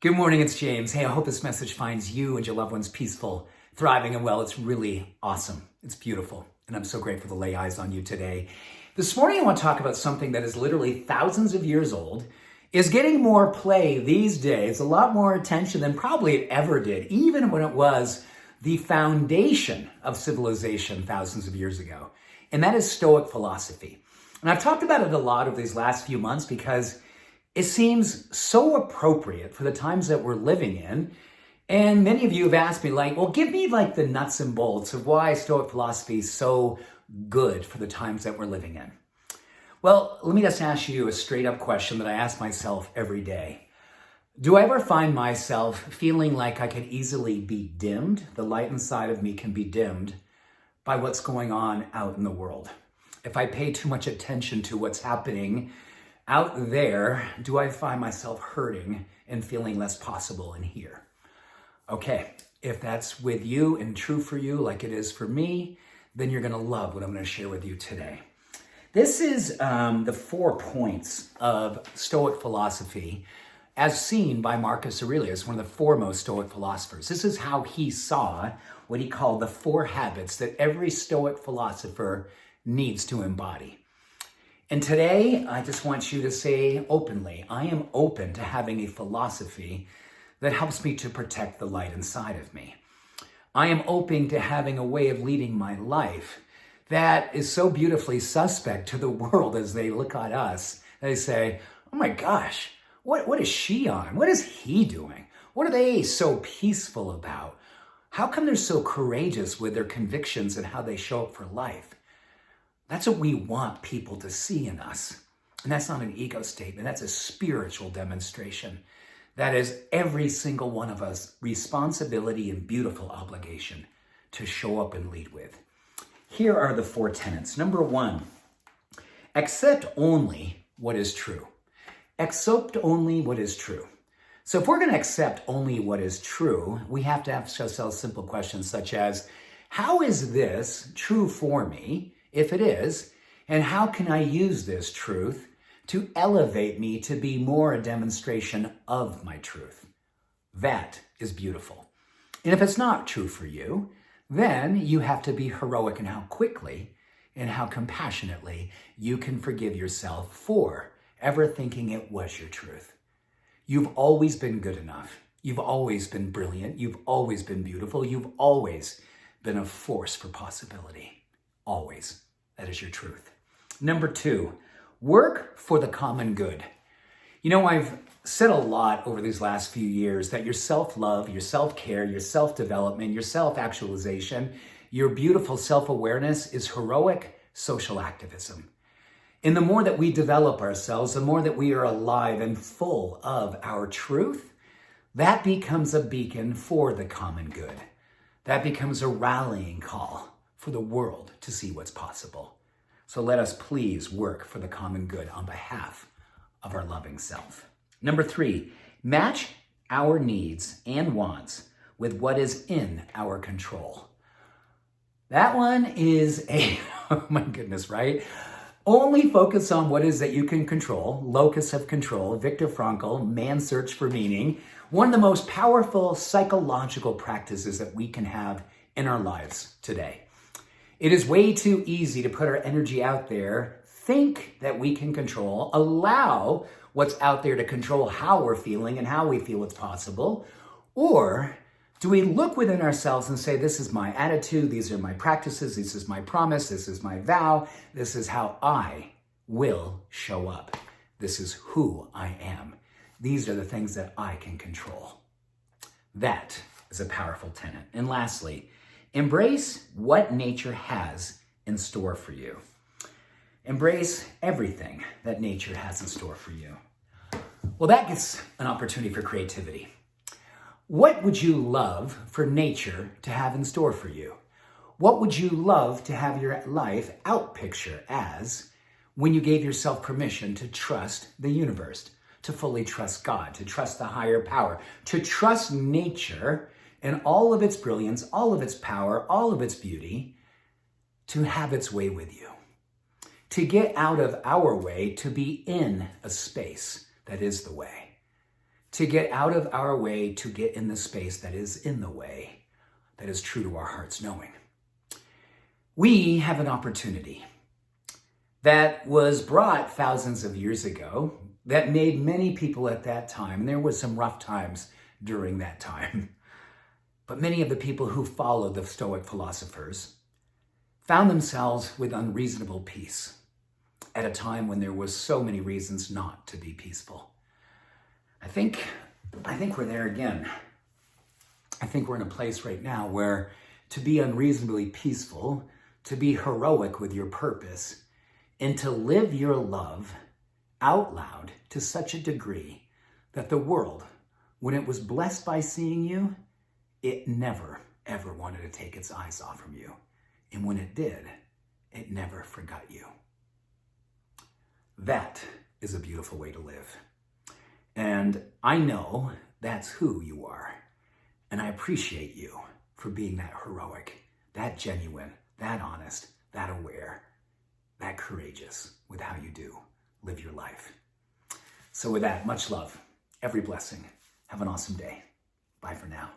Good morning, it's James. Hey, I hope this message finds you and your loved ones peaceful, thriving, and well. It's really awesome. It's beautiful. And I'm so grateful to lay eyes on you today. This morning, I want to talk about something that is literally thousands of years old, is getting more play these days, a lot more attention than probably it ever did, even when it was the foundation of civilization thousands of years ago. And that is Stoic philosophy. And I've talked about it a lot over these last few months because it seems so appropriate for the times that we're living in. And many of you have asked me, give me the nuts and bolts of why Stoic philosophy is so good for the times that we're living in. Well, let me just ask you a straight up question that I ask myself every day. Do I ever find myself feeling like I could easily be dimmed? The light inside of me can be dimmed by what's going on out in the world. If I pay too much attention to what's happening out there, do I find myself hurting and feeling less possible in here? Okay, if that's with you and true for you like it is for me, then you're going to love what I'm going to share with you today. This is the 4 points of Stoic philosophy as seen by Marcus Aurelius, one of the foremost Stoic philosophers. This is how he saw what he called the 4 habits that every Stoic philosopher needs to embody. And today, I just want you to say openly, I am open to having a philosophy that helps me to protect the light inside of me. I am open to having a way of leading my life that is so beautifully suspect to the world as they look at us. They say, oh my gosh, what is she on? What is he doing? What are they so peaceful about? How come they're so courageous with their convictions and how they show up for life? That's what we want people to see in us. And that's not an ego statement. That's a spiritual demonstration. That is every single one of us responsibility and beautiful obligation to show up and lead with. Here are the 4 tenets. Number 1, accept only what is true. Accept only what is true. So if we're going to accept only what is true, we have to ask ourselves simple questions such as, how is this true for me? If it is, and how can I use this truth to elevate me to be more a demonstration of my truth? That is beautiful. And if it's not true for you, then you have to be heroic in how quickly and how compassionately you can forgive yourself for ever thinking it was your truth. You've always been good enough. You've always been brilliant. You've always been beautiful. You've always been a force for possibility. Always. That is your truth. Number 2, work for the common good. You know, I've said a lot over these last few years that your self-love, your self-care, your self-development, your self-actualization, your beautiful self-awareness is heroic social activism. And the more that we develop ourselves, the more that we are alive and full of our truth, that becomes a beacon for the common good. That becomes a rallying call for the world to see what's possible. So let us please work for the common good on behalf of our loving self. Number 3, match our needs and wants with what is in our control. That one is oh my goodness, right? Only focus on what is that you can control, locus of control, Viktor Frankl, Man's Search for Meaning, one of the most powerful psychological practices that we can have in our lives today. It is way too easy to put our energy out there, think that we can control, allow what's out there to control how we're feeling and how we feel it's possible. Or do we look within ourselves and say, this is my attitude, these are my practices, this is my promise, this is my vow, this is how I will show up. This is who I am. These are the things that I can control. That is a powerful tenet. And lastly, embrace what nature has in store for you. Embrace everything that nature has in store for you. Well, that gives an opportunity for creativity. What would you love for nature to have in store for you? What would you love to have your life outpicture as when you gave yourself permission to trust the universe, to fully trust God, to trust the higher power, to trust nature and all of its brilliance, all of its power, all of its beauty, to have its way with you. To get out of our way, to be in a space that is the way. to get out of our way to get in the space that is in the way, that is true to our heart's knowing. We have an opportunity that was brought thousands of years ago that made many people at that time, and there was some rough times during that time, but many of the people who followed the Stoic philosophers found themselves with unreasonable peace at a time when there was so many reasons not to be peaceful. I think we're there again. I think we're in a place right now where to be unreasonably peaceful, to be heroic with your purpose, and to live your love out loud to such a degree that the world, when it was blessed by seeing you, it never, ever wanted to take its eyes off from you. And when it did, it never forgot you. That is a beautiful way to live. And I know that's who you are. And I appreciate you for being that heroic, that genuine, that honest, that aware, that courageous with how you do live your life. So with that, much love, every blessing. Have an awesome day. Bye for now.